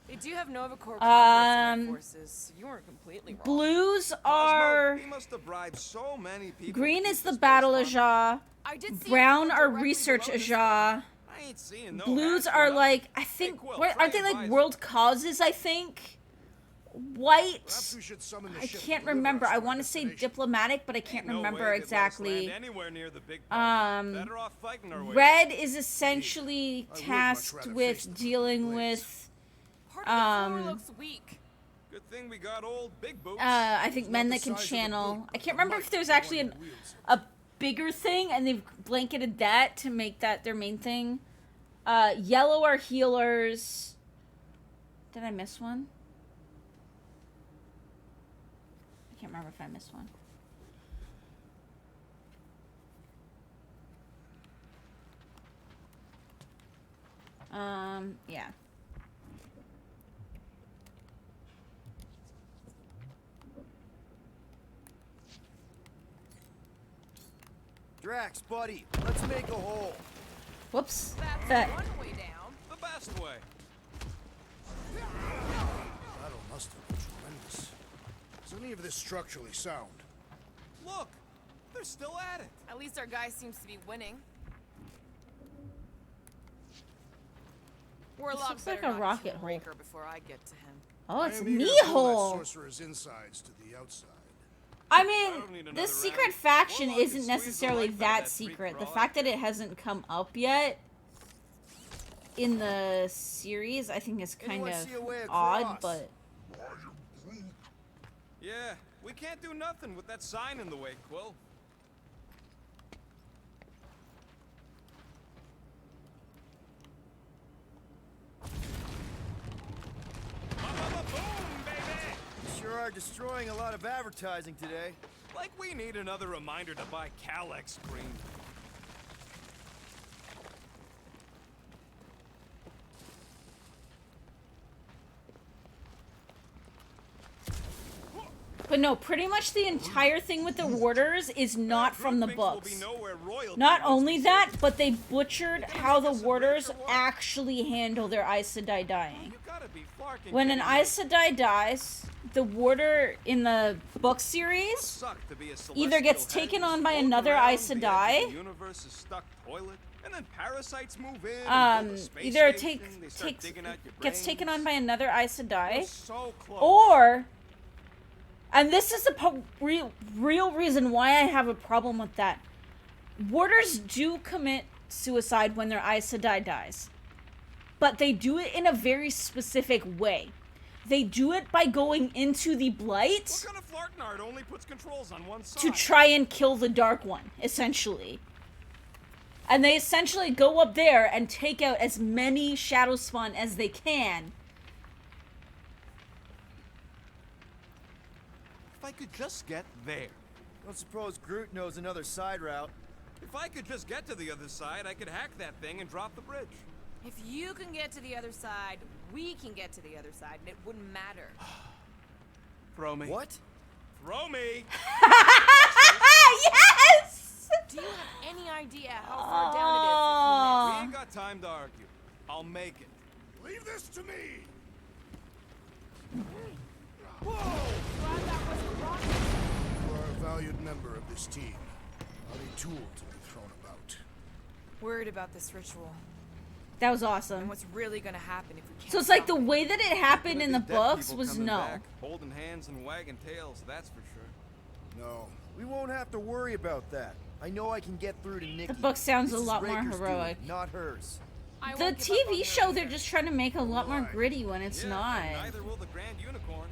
They do have Nova Corps Um, forces, so you weren't completely wrong. Blues Cosmo, are he must have bribed so many people. green to is keep the this battle place fun. Aja, I did see brown it are directly research below this Aja, I ain't seeing no blues hats are going up. like I think Quill, what try aren't they and like advise world causes? I think white. Perhaps we should summon the I ship to can't deliver remember. us I to our want to say destination. diplomatic, but I can't Ain't no remember way they'd let us land exactly. anywhere near the big party. Um, Better off fighting our way Red is essentially I would much tasked rather face with them dealing blades. with Part of the floor looks weak. Good thing we got old Big Boots. I think men the that can size of the channel. boot, I but can't the remember might if there's of the actually one an, that wields it. a bigger thing and they've blanketed that to make that their main thing. Yellow are healers. Did I miss one? I can't remember if I missed one. Yeah. Drax, buddy, let's make a hole. Whoops. That's That. one way down. The best way. Battle must have been tremendous. Is any of this structurally sound? Look, they're still at it. At least our guy seems to be winning. We're a This lot looks like better a not rocket kill hole. Raker before I get to him. Oh, I it's a am eager knee to pull that hole. sorcerer's insides to the outside. I don't need mean, another this secret round. faction Warlock can isn't squeeze the necessarily life out of that that freak secret. for The all fact I that it hasn't come up yet in the series, I think is kind Anyone of see a way odd, across? but Yeah, we can't do nothing with that sign in the way, Quill. Boom, baby! You sure are destroying a lot of advertising today. Like we need another reminder to buy Calex cream. but no, pretty much the entire thing with the warders is not from the Group thinks we'll books. be nowhere royalty Not once only we that, save it. but they butchered how the us a warders break or what? actually handle their Aes Sedai dying. You gotta be flarking When an kidding me. Aes Sedai dies, the warder in the book series Suck to be a either gets celestial taken head, on by float another around Aes the edge of Sedai. the universe's stuck toilet, and then parasites move in and build a space either station, they start digging out your gets taken brains. on by another Aes We're Sedai, so close. or, and this is the real reason why I have a problem with that. Warders do commit suicide when their Aes Sedai dies, but they do it in a very specific way. They do it by going into the Blight What kind of Flartnard only puts controls on one side? to try and kill the Dark One, essentially. And they essentially go up there and take out as many shadow spawn as they can. If I could just get there. Don't suppose Groot knows another side route. If I could just get to the other side, I could hack that thing and drop the bridge. If you can get to the other side, we can get to the other side, and it wouldn't matter. Throw me. What? Throw me! Yes! Do you have any idea how far down it is if We you ain't got time to argue. I'll make it. Leave this to me! Whoa! You are a valued member of this team. Not a tool to be thrown about. miss? Worried about this ritual. That was awesome. And what's really gonna happen if we can't So it's like the stop it? way that it happened in the Dead books people was coming no. back, holding hands and wagging tails, that's for sure. No. We won't have to worry about that. I know I can get through to Nikki. The book sounds This a is lot more Raker's doing, heroic. not hers. I The won't give up on TV her show, they're either. just trying to make a lot more Why? gritty when it's Yeah, not. and neither will the Grand Unicorn.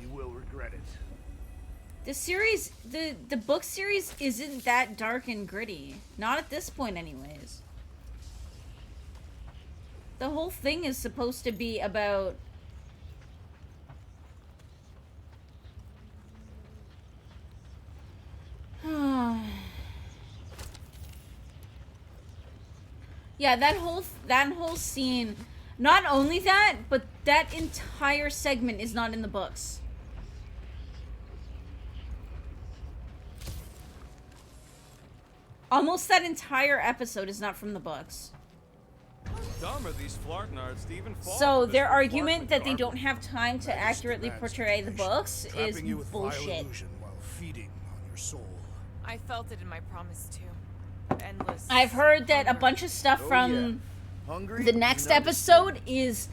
You will regret it. The series, the book series isn't that dark and gritty. Not at this point, anyways. The whole thing is supposed to be about... Yeah, that whole scene. Not only that, but that entire segment is not in the books. Almost that entire episode is not from the books. Dumb are these Flartnards to even fall So for this their remarkable argument that they garbage. don't have time to accurately portray the books is Trapping you with vile bullshit. illusion while feeding on your soul. I felt it in my promise too. Endless. I've heard that a hunger. bunch of stuff Oh, from yeah. Hungry? the next and episode is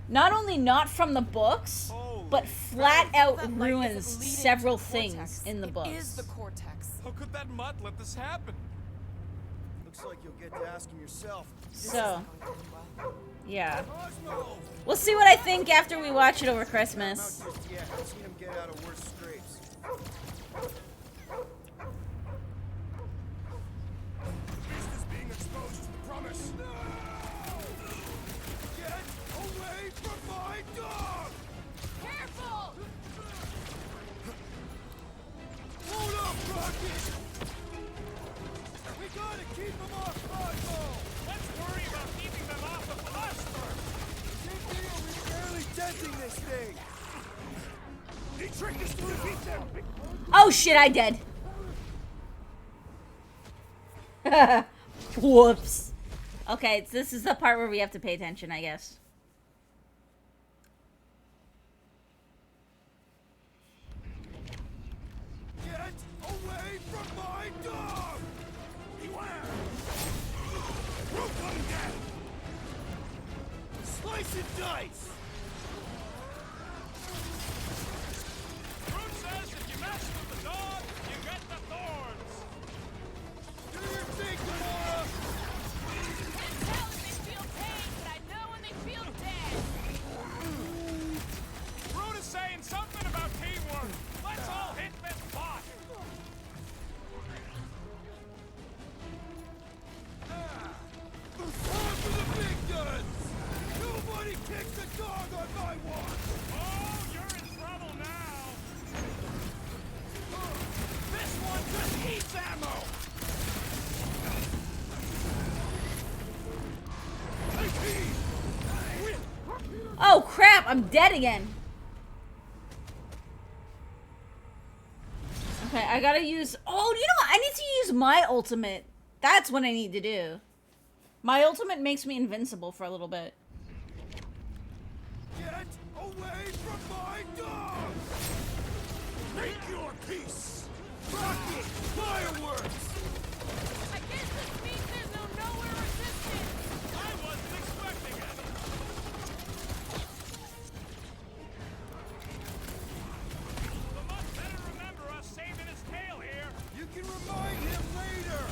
not only not from the books, but flat out That light ruins isn't leading several to the things cortex. in the It books. is the cortex. How could that mutt let this happen? Looks like you'll get to asking yourself. So, Well, yeah. Cosmo! We'll see what I think after we watch it over I'm out Christmas. just yet. I've seen him get out of worse scrapes. Beast is being exposed to the promise. No! Get away from my dog! careful! Hold up, Rocket! We gotta keep him off Cosmo! Let's worry about keeping them off of us first. Big deal, we're barely denting this thing. He tricked us to defeat them! Oh shit, I dead. Whoops. Okay, so this is the part where we have to pay attention, I guess. Get away from my dog! Beware! Rope one down! Slice and dice! Groot says if you mess with the dog, you get the thorns. Do your thing, Gamora! Can't tell if they feel pain, but I know when they feel dead. Groot is saying something about teamwork. Let's all hit this pot. On to the big guns! Nobody kicks a dog on my watch! Oh, you're in trouble now. This one just eats ammo. Oh crap, I'm dead again. Okay, I gotta use... Oh, you know what? I need to use my ultimate. That's what I need to do. My ultimate makes me invincible for a little bit. Get away from my dog! Make your peace! Rocket! Fireworks! I guess this means there's no nowhere resistance. I wasn't expecting it. The mutt better remember us saving his tail here. You can remind him later!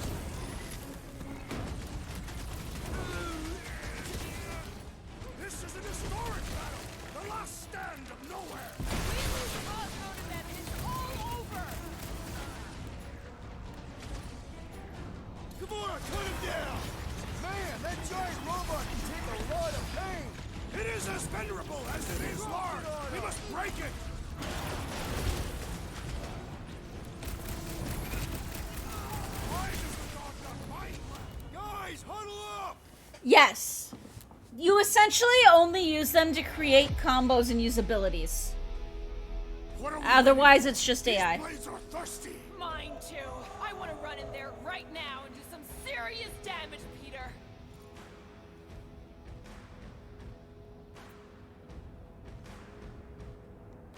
This is an historic battle! The last stand of nowhere! We lose Cosmo to them and it's all over. Gamora, cut him yeah! Man, that giant robot can take a lot of pain! It is as venerable as it is large! We must break it! Why does the dog not bite? Guys, huddle up! Yes. You essentially only use them to create combos and use abilities. What are we Otherwise, it's just AI. These blades are thirsty! Mine too. I want to run in there right now and do some serious damage, Peter.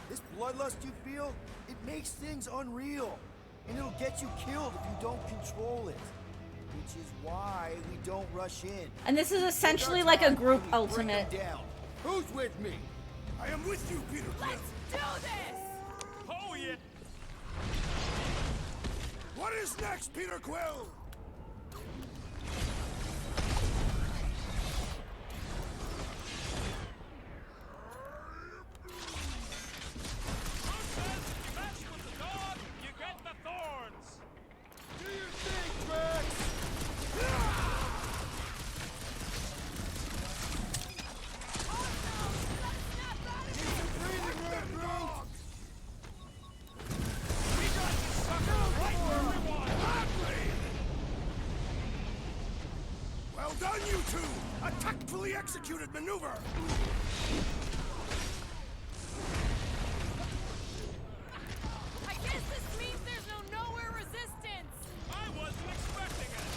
This bloodlust you feel, it makes things unreal. And it'll get you killed if you don't control it. Which is why we don't rush in. And this is essentially like a group We break ultimate. them down. Who's with me? I am with you, Peter Quill! Let's do this! Oh, yeah. What is next, Peter Quill? Mess with the dog, you get the thorns. Do your thing, Drax! Well done, you two! A tactfully executed maneuver! I guess this means there's no nowhere resistance. I wasn't expecting it.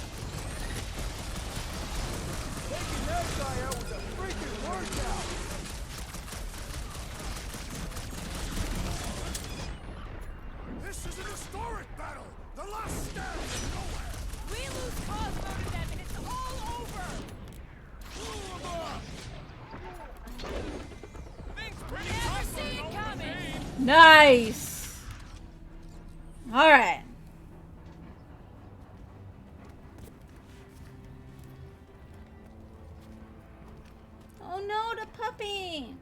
Taking that guy out was a freaking workout! This is an historic battle! The last stand is nowhere! We lose Cosmo to them and it's all over. Things pretty Never tough for see an it old coming. maid. Nice. All right. Oh no, the puppy.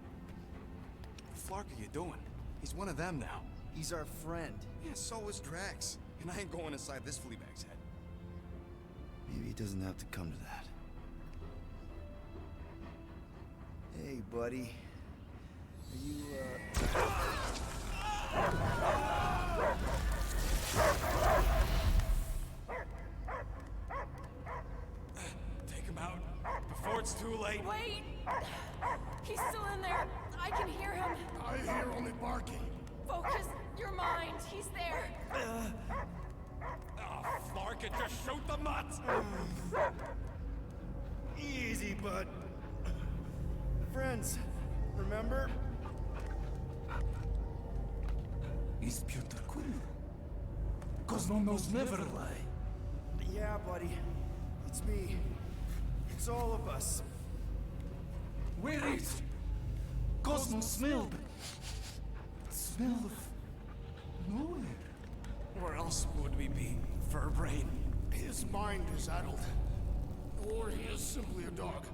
What are you doing? He's one of them now. He's our friend. Yeah, so is Drax. And I ain't going inside this fleabag's head. Maybe it doesn't have to come to that. Hey, buddy. Are you, Take him out before it's too late. Wait! He's still in there. I can hear him. I hear only barking. Focus your mind. He's there. Oh, Flark, it just shoot the nuts. Easy, bud. Friends, remember? Is Peter Quill? Cosmo knows never lie. Yeah, buddy. It's me. It's all of us. Where is Cosmo smelled? Smell of nowhere. Where else would we be, Furbrain? His mind is addled. Or he is simply a dog.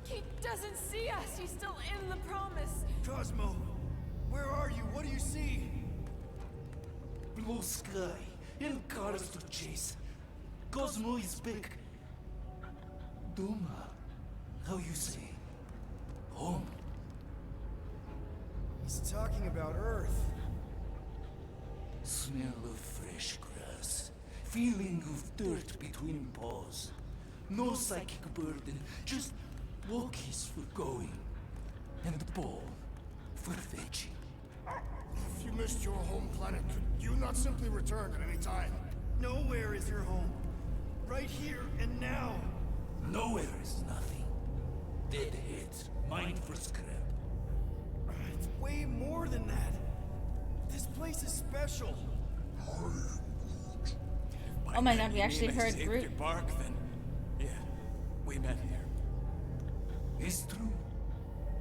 He doesn't see us. He's still in the promise. Cosmo, where are you? What do you see? Blue sky and cars to chase. Cosmo is back. Duma, how you say? Home. He's talking about Earth. Smell of fresh grass. Feeling of dirt between paws. No psychic burden, just walkies for going. And the ball for fetching. If you missed your home planet, could you not simply return at any time? Nowhere is your home. Right here and now. Nowhere is nothing. Dead heads, mind for scrap. It's way more than that. This place is special. Oh my god, we actually heard Groot. Bark, then. Yeah, we met here. It's true.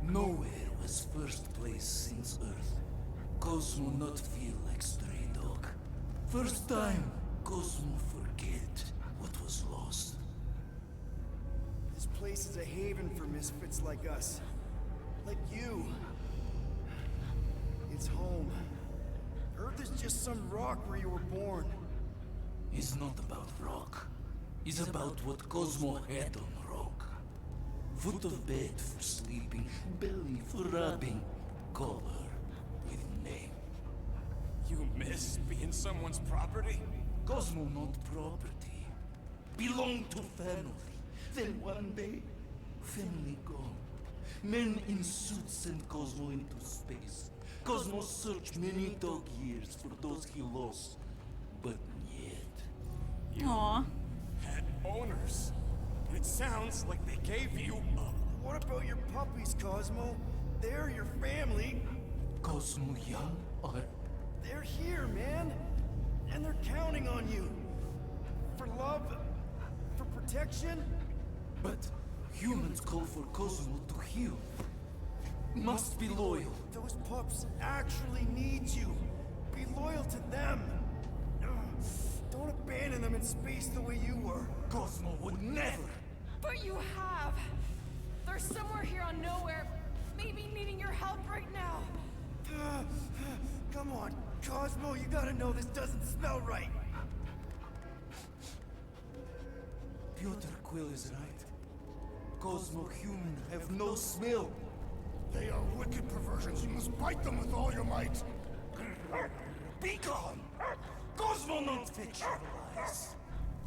Nowhere was first place since Earth. Cosmo not feel like stray dog. First time, Cosmo forget what was lost. This place is a haven for misfits like us. Like you. It's home. Earth is just some rock where you were born. is not about Rock. It's about what Cosmo had on Rock. Foot of bed for sleeping, belly for rubbing, color with name. You miss being someone's property? Cosmo not property. Belong to family. Then one day, family gone. Men in suits send Cosmo into space. Cosmo searched many dog years for those he lost. But yet. Aw. Had owners. It sounds like they gave you What about your puppies, Cosmo? They're your family. Cosmo young or They're here, man. And they're counting on you. For love, for protection. but humans call for Cosmo to heal. Must be loyal. Those pups actually need you. Be loyal to them. Ugh. Don't abandon them in space the way you were. Cosmo would never. But you have. They're somewhere here on Nowhere, maybe needing your help right now. Come on, Cosmo, you gotta know this doesn't smell right. Piotr Quill is right. Cosmo human have no smell. They are wicked perversions. You must bite them with all your might. Be gone! Cosmo not fictionalized.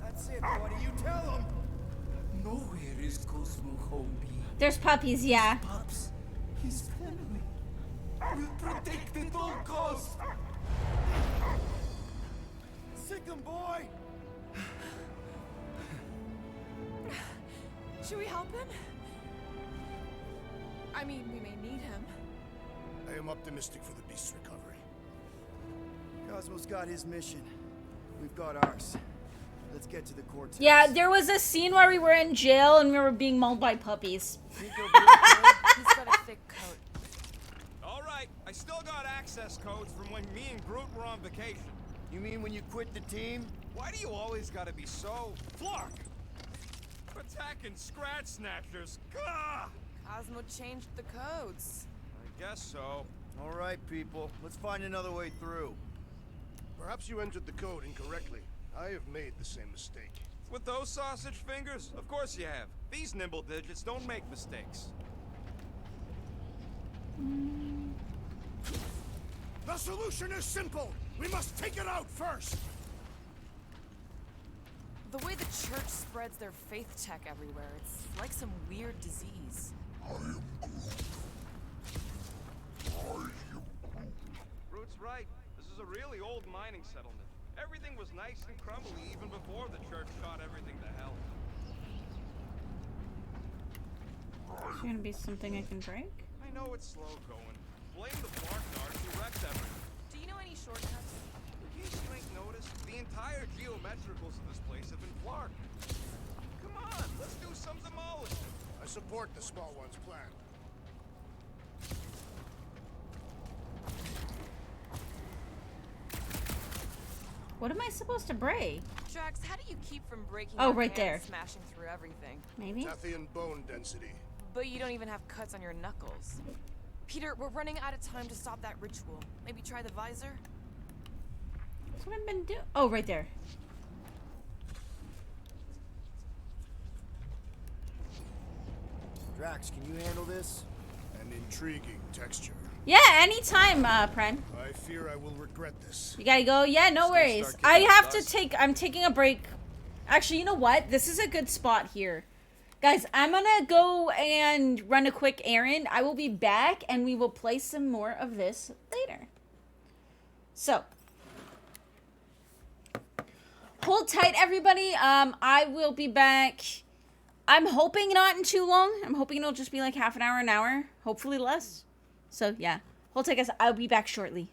That's it, buddy. You tell them. Nowhere is Cosmo home be. There's puppies, yeah. Pops, his family. Will protect at all costs. Sick 'em, boy. Should we help him? I mean, we may need him. I am optimistic for the beast's recovery. Cosmo's got his mission. We've got ours. Let's get to the courthouse. Yeah, there was a scene where we were in jail and we were being mauled by puppies. He's got a thick coat. All right, I still got access codes from when me and Groot were on vacation. You mean when you quit the team? Why do you always gotta be so... Flark! Attacking Scratch Snatchers. Gah! Cosmo changed the codes. I guess so. All right, people. Let's find another way through. Perhaps you entered the code incorrectly. I have made the same mistake. With those sausage fingers? Of course you have. These nimble digits don't make mistakes. The solution is simple. We must take it out first. The way the church spreads their faith tech everywhere, it's like some weird disease. Groot's right. This is a really old mining settlement. Everything was nice and crumbly even before the church shot everything to hell. Is there gonna be something I can break? I know it's slow going. Blame the Flark Nards who wrecked everything. Do you know any shortcuts? In case you ain't noticed, the entire geometricals of this place have been Flarked. Come on, let's do some demolishing. I support the small one's plan. What am I supposed to break? Drax, how do you keep from breaking Oh, your right hands there. smashing through everything? Maybe? Tathian bone density. But you don't even have cuts on your knuckles. Peter, we're running out of time to stop that ritual. Maybe try the visor? That's what I've been doing. Oh, right there. Drax, can you handle this? An intriguing texture. Yeah, anytime, Pren. I fear I will regret this. You gotta go? Yeah, no worries. I have to take... I'm taking a break. Actually, you know what? This is a good spot here. Guys, I'm gonna go and run a quick errand. I will be back, and we will play some more of this later. So. Hold tight, everybody. I will be back. I'm hoping not in too long. I'm hoping it'll just be like half an hour, Hopefully less. So, yeah. Hold tight, guys. I'll be back shortly.